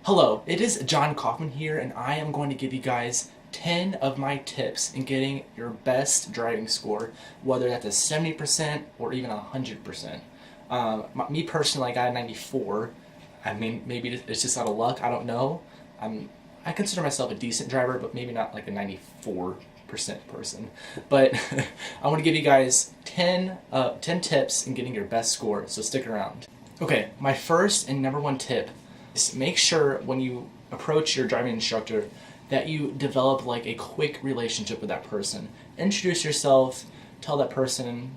Hello, it is John Kaufman here, and I am going to give you guys 10 of my tips in getting your best driving score, whether that's a 70% or even 100%. Me personally, I got a 94. I mean, maybe it's just out of luck, I don't know. I consider myself a decent driver, but maybe not like a 94% person. But I want to give you guys 10 tips in getting your best score, so stick around. Okay, my first and number one tip is make sure when you approach your driving instructor that you develop like a quick relationship with that person. Introduce yourself, tell that person,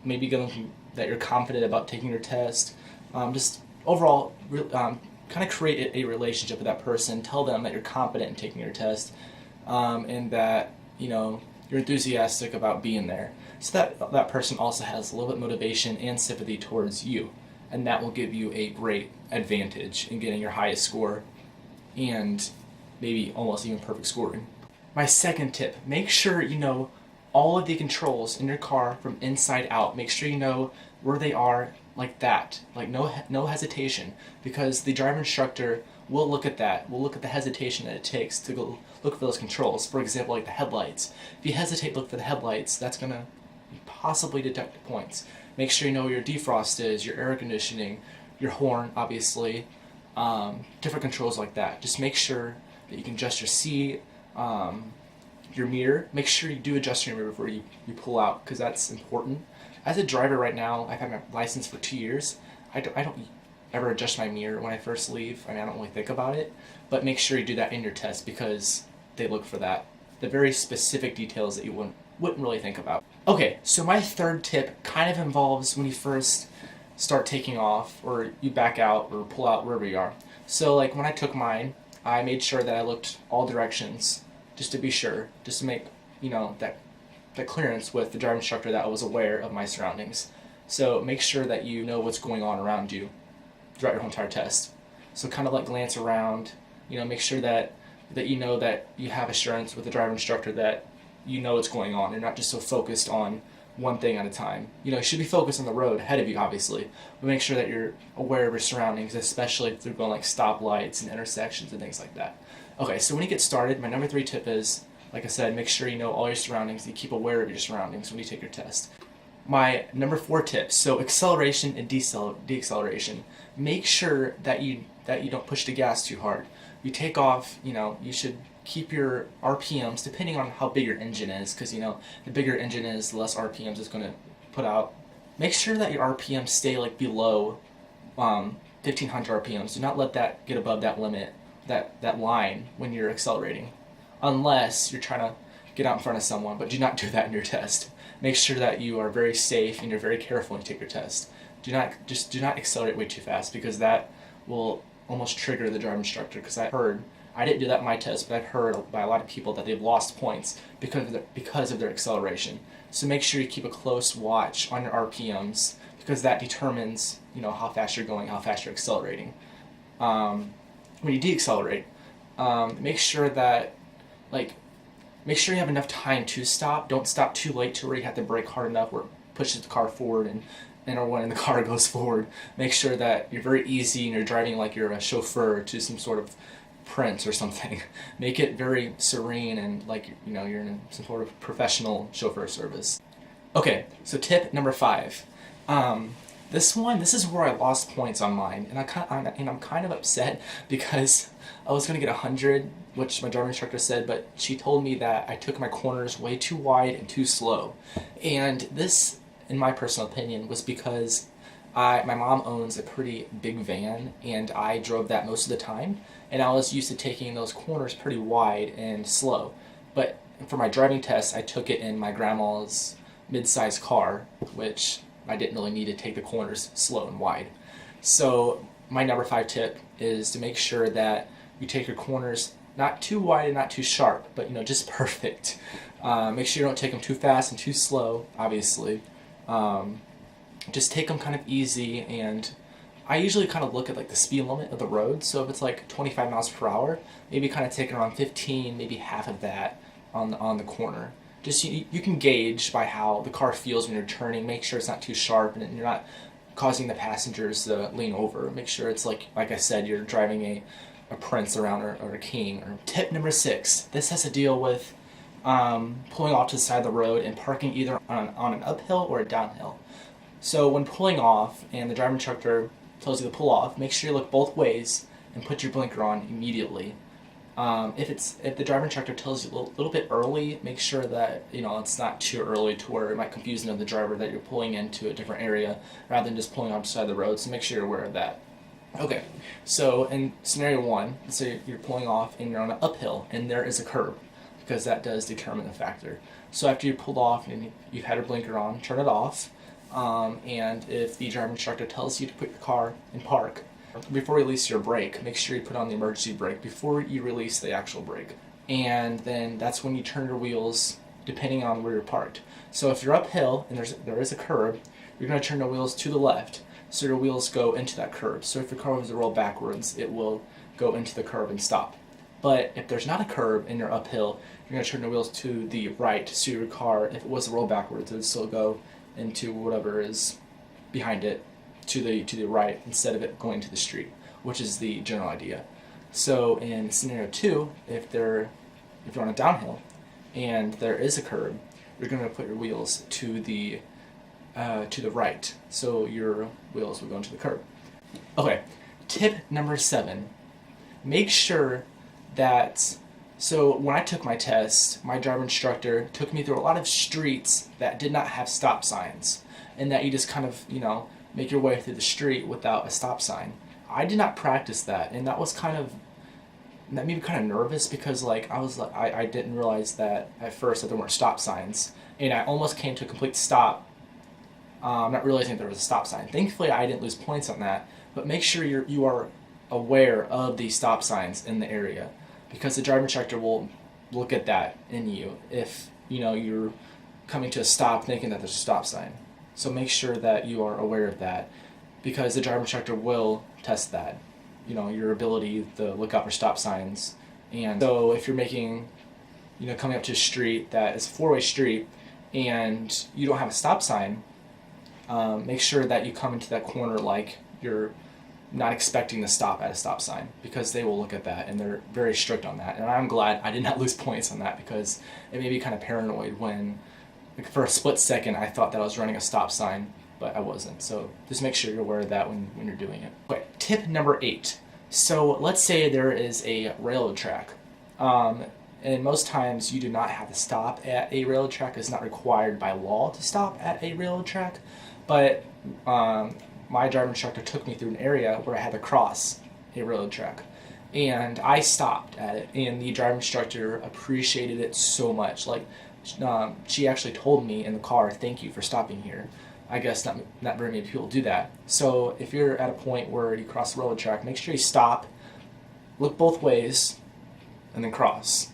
maybe give them that you're confident about taking your test. Just overall, kind of create a relationship with that person. Tell them that you're confident in taking your test, and that you're enthusiastic about being there. So that person also has a little bit of motivation and sympathy towards you, and that will give you a great advantage in getting your highest score and maybe almost even perfect scoring. My second tip, make sure you know all of the controls in your car from inside out. Make sure you know where they are, like that, like no hesitation, because the driver instructor will look at that, will look at the hesitation that it takes to go look for those controls. For example, like the headlights. If you hesitate to look for the headlights, that's going to possibly deduct points. Make sure you know where your defrost is, your air conditioning, your horn, obviously, different controls like that. Just make sure that you can adjust your seat, your mirror. Make sure you do adjust your mirror before you pull out, because that's important. As a driver right now, I've had my license for 2 years. I don't ever adjust my mirror when I first leave. I mean, I don't really think about it, but make sure you do that in your test, because they look for that. The very specific details that you wouldn't really think about. Okay, so my third tip kind of involves when you first start taking off, or you back out or pull out, wherever you are. So like when I took mine, I made sure that I looked all directions, just to be sure, just to make that clearance with the driver instructor that I was aware of my surroundings. So make sure that you know what's going on around you throughout your whole entire test. So kind of like glance around, make sure that you know that you have assurance with the driver instructor that you know what's going on. You're not just so focused on one thing at a time. You should be focused on the road ahead of you, obviously, but make sure that you're aware of your surroundings, especially if they're going like stoplights and intersections and things like that. Okay, so when you get started, my number 3 tip is, like I said, make sure you know all your surroundings. You keep aware of your surroundings when you take your test. My number 4 tip, so acceleration and deceleration. Make sure that you don't push the gas too hard. You take off, you should keep your RPMs depending on how big your engine is, because the bigger your engine is, the less RPMs it's going to put out. Make sure that your RPMs stay like below 1500 RPMs. Do not let that get above that limit, that line when you're accelerating, unless you're trying to get out in front of someone, but do not do that in your test. Make sure that you are very safe and you're very careful when you take your test. Do not accelerate way too fast, because that will almost trigger the driver instructor, because I didn't do that in my test, but I've heard by a lot of people that they've lost points because of their acceleration. So make sure you keep a close watch on your RPMs, because that determines how fast you're going, how fast you're accelerating. When you deaccelerate, make sure you have enough time to stop. Don't stop too late to where you have to brake hard enough where it pushes the car forward or when the car goes forward. Make sure that you're very easy and you're driving like you're a chauffeur to some sort of prince or something. Make it very serene and like you're in some sort of professional chauffeur service. Okay, so tip number 5. This is where I lost points on mine, and I'm kind of upset, because I was gonna get 100, which my driver instructor said, but she told me that I took my corners way too wide and too slow. And this, in my personal opinion, was because my mom owns a pretty big van, and I drove that most of the time, and I was used to taking those corners pretty wide and slow. But for my driving test, I took it in my grandma's mid-sized car, which I didn't really need to take the corners slow and wide. So my number 5 tip is to make sure that you take your corners not too wide and not too sharp, but just perfect. Make sure you don't take them too fast and too slow, obviously. Just take them kind of easy, and I usually kind of look at like the speed limit of the road. So if it's like 25 miles per hour, maybe kind of take around 15, maybe half of that on the corner. Just you can gauge by how the car feels when you're turning. Make sure it's not too sharp and you're not causing the passengers to lean over. Make sure it's like I said, you're driving a prince around or a king. Or tip number 6. This has to deal with pulling off to the side of the road and parking either on an uphill or a downhill. So when pulling off and the driver instructor tells you to pull off, make sure you look both ways and put your blinker on immediately. If the driver instructor tells you a little bit early, make sure that it's not too early to where it might confuse another driver that you're pulling into a different area rather than just pulling off the side of the road. So make sure you're aware of that. Okay, so in scenario 1, let's say you're pulling off and you're on an uphill and there is a curb, because that does determine a factor. So after you pulled off and you've had your blinker on, turn it off. And if the driver instructor tells you to put your car in park, before you release your brake, make sure you put on the emergency brake before you release the actual brake. And then that's when you turn your wheels depending on where you're parked. So if you're uphill and there is a curb, you're going to turn the wheels to the left, so your wheels go into that curb. So if your car was to roll backwards, it will go into the curb and stop. But if there's not a curb and you're uphill, you're going to turn the wheels to the right, so your car, if it was to roll backwards, it would still go into whatever is behind it to the right instead of it going to the street, which is the general idea. So in scenario 2, if you're on a downhill and there is a curb, you're going to put your wheels to the right, so your wheels will go into the curb. Okay, tip number 7. Make sure that, so when I took my test, my driver instructor took me through a lot of streets that did not have stop signs, and that you just kind of, make your way through the street without a stop sign. I did not practice that, and that made me kind of nervous, because I didn't realize that at first that there weren't stop signs, and I almost came to a complete stop, not realizing there was a stop sign. Thankfully, I didn't lose points on that, but make sure you are aware of the stop signs in the area, because the driver instructor will look at that in you if you're coming to a stop thinking that there's a stop sign. So make sure that you are aware of that, because the driver instructor will test that, your ability to look out for stop signs. And so if you're coming up to a street that is a 4-way street and you don't have a stop sign, make sure that you come into that corner like you're not expecting to stop at a stop sign, because they will look at that and they're very strict on that. And I'm glad I did not lose points on that, because it made me kind of paranoid when, for a split second, I thought that I was running a stop sign, but I wasn't. So just make sure you're aware of that when you're doing it. Okay, tip number 8. So let's say there is a railroad track. And most times you do not have to stop at a railroad track. It's not required by law to stop at a railroad track. But my driver instructor took me through an area where I had to cross a railroad track. And I stopped at it, and the driver instructor appreciated it so much. She actually told me in the car, "Thank you for stopping here." I guess not very many people do that. So if you're at a point where you cross the railroad track, make sure you stop, look both ways, and then cross.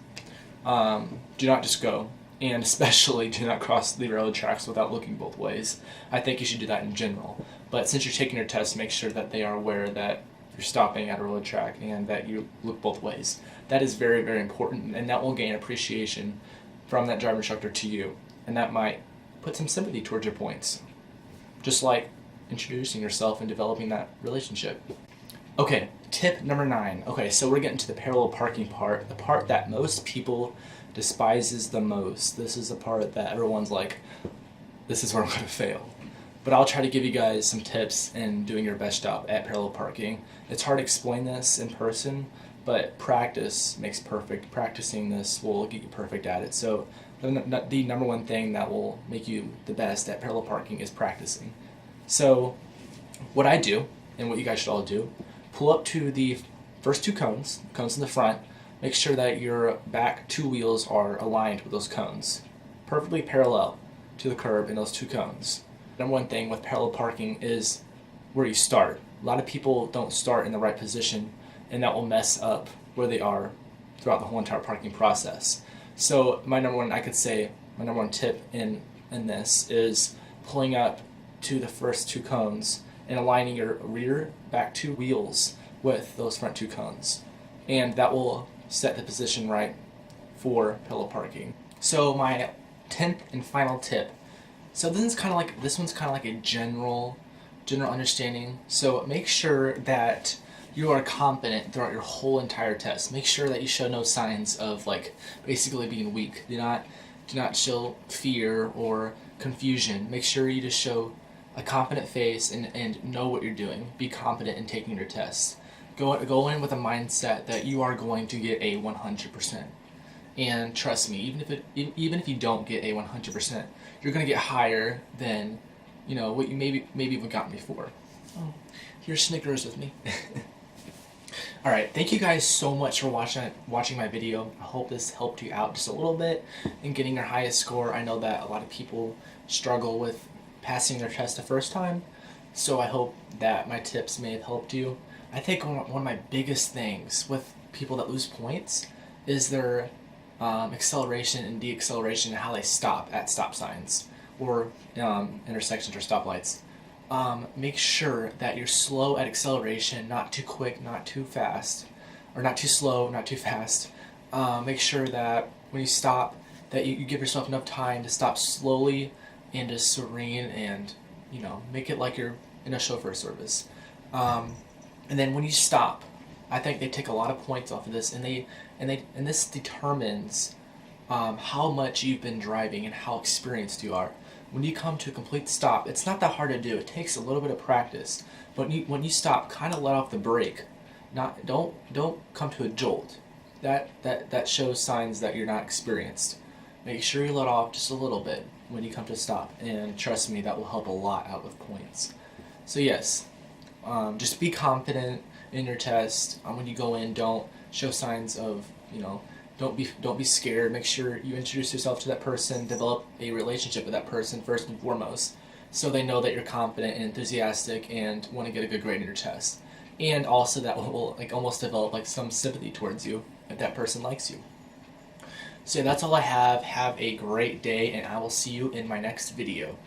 Do not just go, and especially do not cross the railroad tracks without looking both ways. I think you should do that in general. But since you're taking your test, make sure that they are aware that you're stopping at a railroad track and that you look both ways. That is very, very important, and that will gain appreciation from that driver instructor to you, and that might put some sympathy towards your points, just like introducing yourself and developing that relationship. Okay, tip number 9. Okay, so we're getting to the parallel parking part, the part that most people despises the most. This is the part that everyone's like, this is where I'm going to fail. But I'll try to give you guys some tips in doing your best job at parallel parking. It's hard to explain this in person, but practice makes perfect. Practicing this will get you perfect at it. So the number one thing that will make you the best at parallel parking is practicing. So what I do, and what you guys should all do, pull up to the first 2 cones in the front. Make sure that your back 2 wheels are aligned with those cones, perfectly parallel to the curb in those 2 cones. Number one thing with parallel parking is where you start. A lot of people don't start in the right position, and that will mess up where they are throughout the whole entire parking process. So my number one tip in this is pulling up to the first 2 cones and aligning your rear back 2 wheels with those front 2 cones. And that will set the position right for parallel parking. So my 10th and final tip. So this one's kind of like a general understanding. So make sure that you are confident throughout your whole entire test. Make sure that you show no signs of like basically being weak. Do not show fear or confusion. Make sure you just show a confident face and know what you're doing. Be confident in taking your tests. Go in with a mindset that you are going to get a 100%. And trust me, even if you don't get a 100%, you're going to get higher than what you maybe even gotten before. Oh, here's Snickers with me. All right, thank you guys so much for watching my video. I hope this helped you out just a little bit in getting your highest score. I know that a lot of people struggle with passing their test the first time, so I hope that my tips may have helped you. I think one of my biggest things with people that lose points is their acceleration and deacceleration and how they stop at stop signs or intersections or stoplights. Make sure that you're slow at acceleration, not too quick, not too fast, or not too slow, not too fast. Make sure that when you stop, that you give yourself enough time to stop slowly and just serene and, make it like you're in a chauffeur service. And then when you stop, I think they take a lot of points off of this, and this determines how much you've been driving and how experienced you are. When you come to a complete stop, it's not that hard to do. It takes a little bit of practice. But when you stop, kind of let off the brake. Don't come to a jolt. That shows signs that you're not experienced. Make sure you let off just a little bit when you come to stop, and trust me, that will help a lot out with points. So yes, just be confident in your test. When you go in, don't show signs of don't be scared. Make sure you introduce yourself to that person, develop a relationship with that person first and foremost, so they know that you're confident and enthusiastic and want to get a good grade in your test. And also that will almost develop some sympathy towards you if that person likes you. So yeah, that's all I have. Have a great day, and I will see you in my next video.